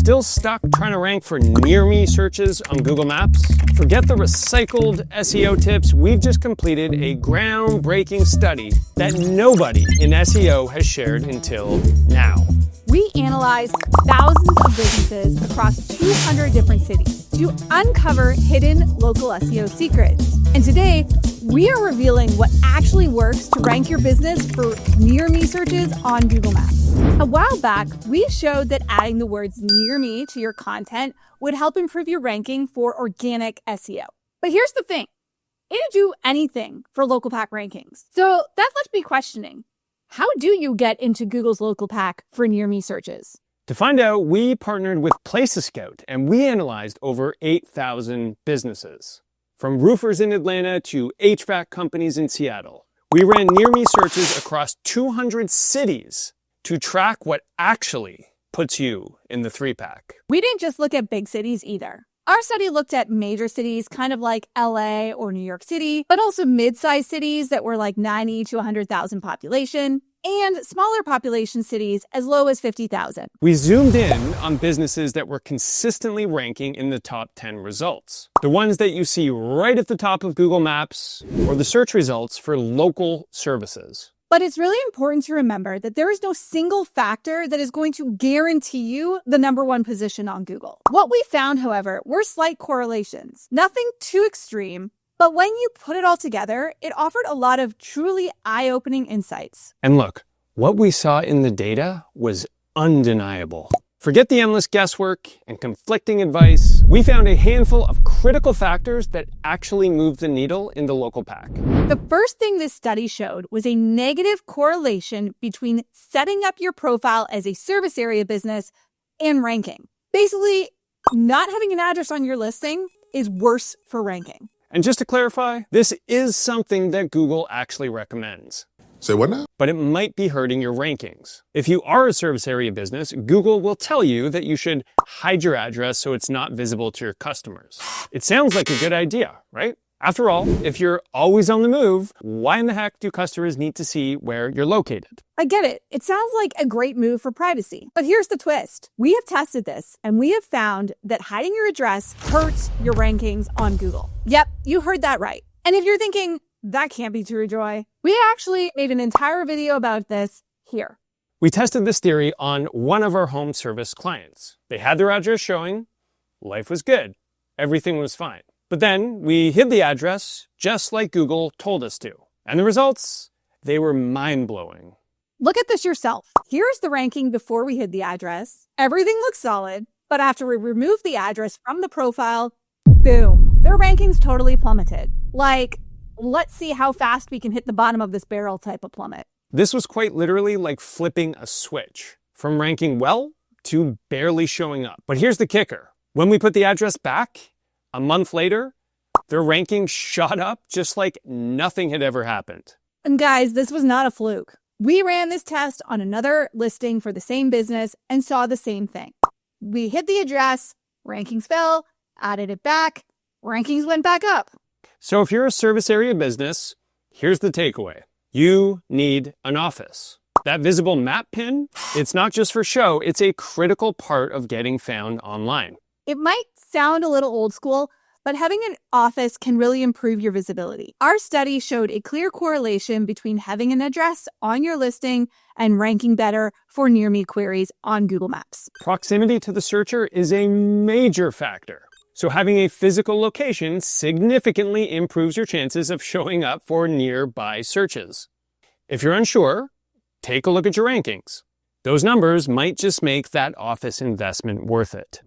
Still stuck trying to rank for near me searches on Google Maps? Forget the recycled SEO tips. We've just completed a groundbreaking study that nobody in SEO has shared until now. We analyzed thousands of businesses across 200 different cities to uncover hidden local SEO secrets. And today, we are revealing what actually works to rank your business for near me searches on Google Maps. A while back, we showed that adding the words near me to your content would help improve your ranking for organic SEO. But here's the thing, it didn't do anything for local pack rankings. So that left me questioning, how do you get into Google's local pack for near me searches? To find out, we partnered with Places Scout and we analyzed over 8,000 businesses. From roofers in Atlanta to HVAC companies in Seattle. We ran near me searches across 200 cities to track what actually puts you in the 3-pack. We didn't just look at big cities either. Our study looked at major cities, kind of like LA or New York City, but also mid-sized cities that were like 90 to 100,000 population, and smaller population cities as low as 50,000. We zoomed in on businesses that were consistently ranking in the top 10 results. The ones that you see right at the top of Google Maps or the search results for local services. But it's really important to remember that there is no single factor that is going to guarantee you the #1 position on Google. What we found, however, were slight correlations. Nothing too extreme, but when you put it all together, it offered a lot of truly eye-opening insights. And look, what we saw in the data was undeniable. Forget the endless guesswork and conflicting advice. We found a handful of critical factors that actually move the needle in the local pack. The first thing this study showed was a negative correlation between setting up your profile as a service area business and ranking. Basically, not having an address on your listing is worse for ranking. And just to clarify, this is something that Google actually recommends. Say what now? But it might be hurting your rankings. If you are a service area business, Google will tell you that you should hide your address so it's not visible to your customers. It sounds like a good idea, right? After all, if you're always on the move, why in the heck do customers need to see where you're located? I get it. It sounds like a great move for privacy. But here's the twist. We have tested this, and we have found that hiding your address hurts your rankings on Google. Yep, you heard that right. And if you're thinking, that can't be true, Joy, we actually made an entire video about this here. We tested this theory on one of our home service clients. They had their address showing, life was good, everything was fine. But then we hid the address just like Google told us to. And the results, they were mind-blowing. Look at this yourself. Here's the ranking before we hid the address. Everything looks solid, but after we removed the address from the profile, boom, their rankings totally plummeted. Like, let's see how fast we can hit the bottom of this barrel type of plummet. This was quite literally like flipping a switch from ranking well to barely showing up. But here's the kicker. When we put the address back, a month later, their rankings shot up just like nothing had ever happened. And guys, this was not a fluke. We ran this test on another listing for the same business and saw the same thing. We hid the address, rankings fell, added it back, rankings went back up. So if you're a service area business, here's the takeaway. You need an office. That visible map pin, it's not just for show, it's a critical part of getting found online. It might sound a little old school, but having an office can really improve your visibility. Our study showed a clear correlation between having an address on your listing and ranking better for near me queries on Google Maps. Proximity to the searcher is a major factor. So having a physical location significantly improves your chances of showing up for nearby searches. If you're unsure, take a look at your rankings. Those numbers might just make that office investment worth it.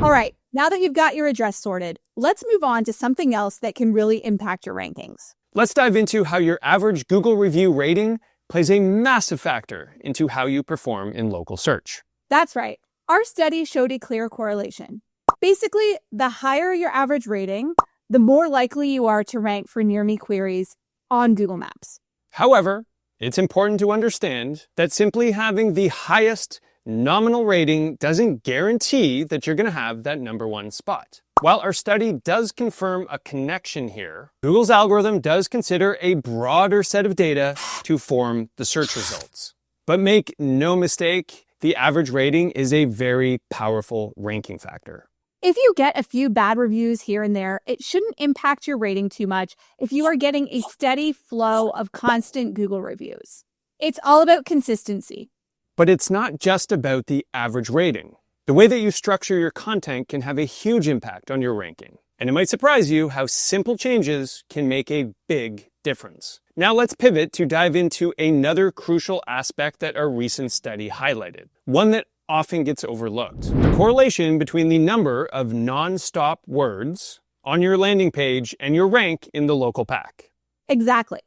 All right, now that you've got your address sorted, let's move on to something else that can really impact your rankings. Let's dive into how your average Google review rating plays a massive factor into how you perform in local search. That's right. Our study showed a clear correlation. Basically, the higher your average rating, the more likely you are to rank for near me queries on Google Maps. However, it's important to understand that simply having the highest nominal rating doesn't guarantee that you're going to have that #1 spot. While our study does confirm a connection here, Google's algorithm does consider a broader set of data to form the search results. But make no mistake, the average rating is a very powerful ranking factor. If you get a few bad reviews here and there, it shouldn't impact your rating too much if you are getting a steady flow of constant Google reviews. It's all about consistency. But it's not just about the average rating. The way that you structure your content can have a huge impact on your ranking. And it might surprise you how simple changes can make a big difference. Now let's pivot to dive into another crucial aspect that our recent study highlighted, one that often gets overlooked: the correlation between the number of non-stop words on your landing page and your rank in the local pack. Exactly.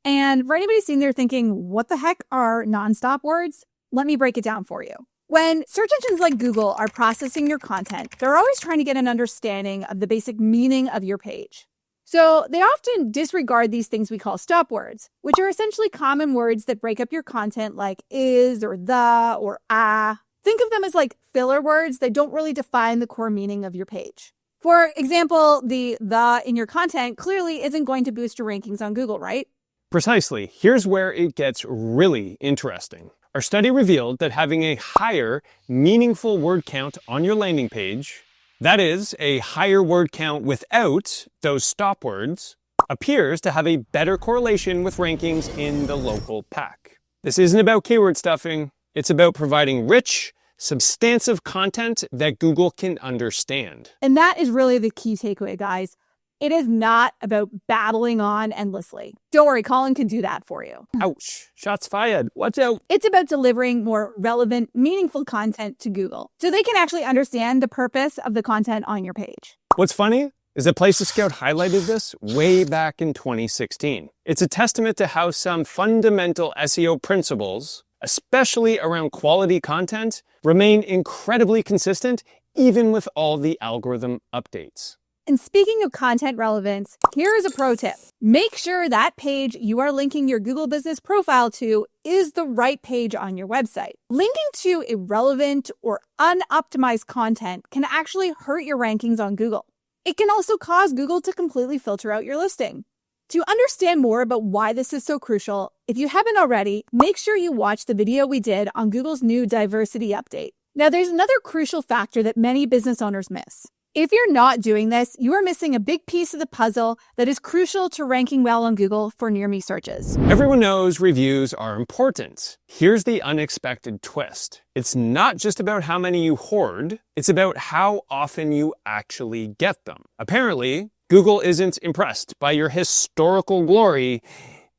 And for anybody sitting there thinking, what the heck are non-stop words? Let me break it down for you. When search engines like Google are processing your content, they're always trying to get an understanding of the basic meaning of your page. So they often disregard these things we call stop words, which are essentially common words that break up your content, like is or the or ah. Think of them as like filler words that don't really define the core meaning of your page. For example, the in your content clearly isn't going to boost your rankings on Google, right? Precisely. Here's where it gets really interesting. Our study revealed that having a higher, meaningful word count on your landing page, that is, a higher word count without those stop words, appears to have a better correlation with rankings in the local pack. This isn't about keyword stuffing. It's about providing rich, substantive content that Google can understand. And that is really the key takeaway, guys. It is not about babbling on endlessly. Don't worry, Colin can do that for you. Ouch, shots fired. Watch out. It's about delivering more relevant, meaningful content to Google so they can actually understand the purpose of the content on your page. What's funny is that Places Scout highlighted this way back in 2016. It's a testament to how some fundamental SEO principles, especially around quality content, remain incredibly consistent even with all the algorithm updates. And speaking of content relevance, here is a pro tip. Make sure that page you are linking your Google business profile to is the right page on your website. Linking to irrelevant or unoptimized content can actually hurt your rankings on Google. It can also cause Google to completely filter out your listing. To understand more about why this is so crucial, if you haven't already, make sure you watch the video we did on Google's new diversity update. Now, there's another crucial factor that many business owners miss. If you're not doing this, you are missing a big piece of the puzzle that is crucial to ranking well on Google for near me searches. Everyone knows reviews are important. Here's the unexpected twist. It's not just about how many you hoard, it's about how often you actually get them. Apparently, Google isn't impressed by your historical glory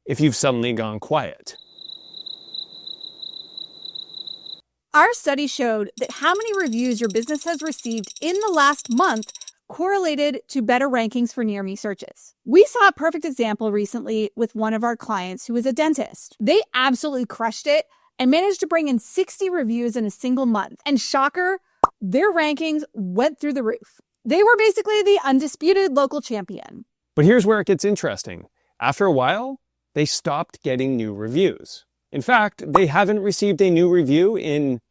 if you've suddenly gone quiet. Our study showed that how many reviews your business has received in the last month correlated to better rankings for near me searches. We saw a perfect example recently with one of our clients who is a dentist. They absolutely crushed it and managed to bring in 60 reviews in a single month. And shocker, their rankings went through the roof. They were basically the undisputed local champion. But here's where it gets interesting. After a while, they stopped getting new reviews. In fact, they haven't received a new review in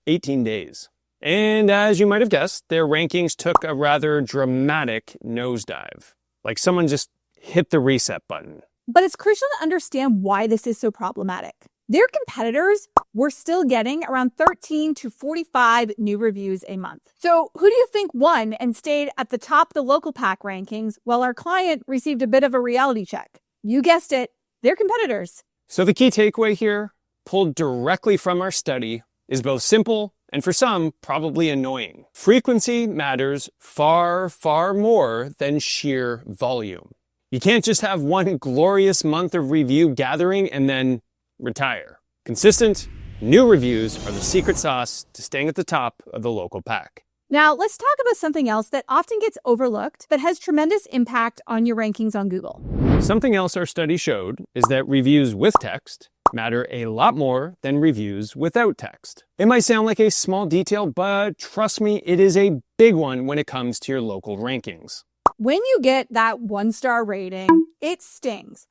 18 days. And as you might have guessed, their rankings took a rather dramatic nosedive. Like someone just hit the reset button. But it's crucial to understand why this is so problematic. Their competitors were still getting around 13 to 45 new reviews a month. So who do you think won and stayed at the top of the local pack rankings while our client received a bit of a reality check? You guessed it, their competitors. So the key takeaway here, pulled directly from our study, is both simple and for some, probably annoying. Frequency matters far, far more than sheer volume. You can't just have one glorious month of review gathering and then retire. Consistent, new reviews are the secret sauce to staying at the top of the local pack. Now, let's talk about something else that often gets overlooked but has tremendous impact on your rankings on Google. Something else our study showed is that reviews with text matter a lot more than reviews without text. It might sound like a small detail, but trust me, it is a big one when it comes to your local rankings. When you get that 1-star rating, it stings.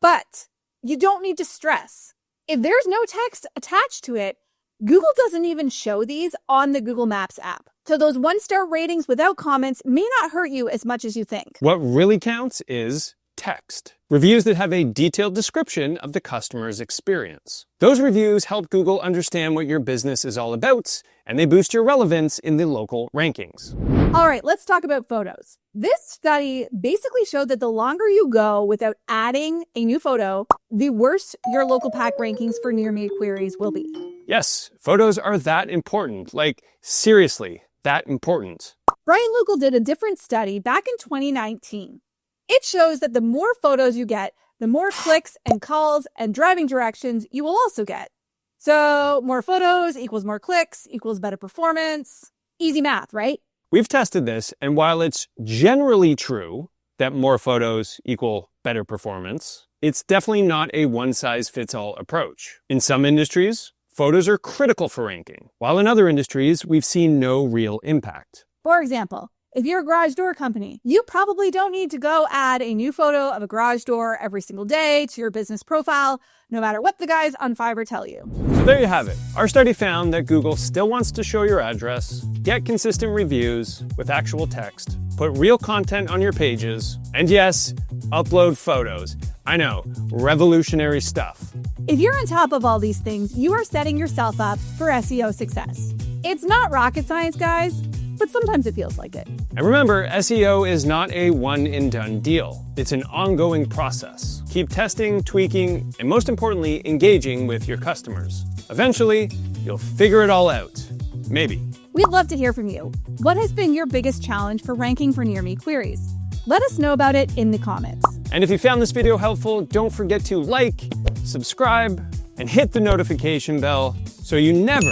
But you don't need to stress. If there's no text attached to it, Google doesn't even show these on the Google Maps app. So those 1-star ratings without comments may not hurt you as much as you think. What really counts is text. Reviews that have a detailed description of the customer's experience. Those reviews help Google understand what your business is all about, and they boost your relevance in the local rankings. All right, let's talk about photos. This study basically showed that the longer you go without adding a new photo, the worse your local pack rankings for near me queries will be. Yes, photos are that important. Like, seriously, that important. Bright Local did a different study back in 2019. It shows that the more photos you get, the more clicks and calls and driving directions you will also get. So more photos equals more clicks equals better performance. Easy math, right? We've tested this, and while it's generally true that more photos equal better performance, it's definitely not a one-size-fits-all approach. In some industries, photos are critical for ranking, while in other industries, we've seen no real impact. For example, if you're a garage door company, you probably don't need to go add a new photo of a garage door every single day to your business profile, no matter what the guys on Fiverr tell you. So there you have it. Our study found that Google still wants to show your address, get consistent reviews with actual text, put real content on your pages, and yes, upload photos. I know, revolutionary stuff. If you're on top of all these things, you are setting yourself up for SEO success. It's not rocket science, guys, but sometimes it feels like it. And remember, SEO is not a one-and-done deal. It's an ongoing process. Keep testing, tweaking, and most importantly, engaging with your customers. Eventually, you'll figure it all out. Maybe. We'd love to hear from you. What has been your biggest challenge for ranking for near me queries? Let us know about it in the comments. And if you found this video helpful, don't forget to like, subscribe, and hit the notification bell so you never,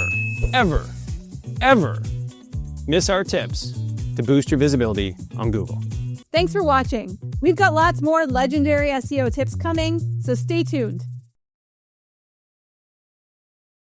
ever, ever miss our tips to boost your visibility on Google. Thanks for watching. We've got lots more legendary SEO tips coming, so stay tuned.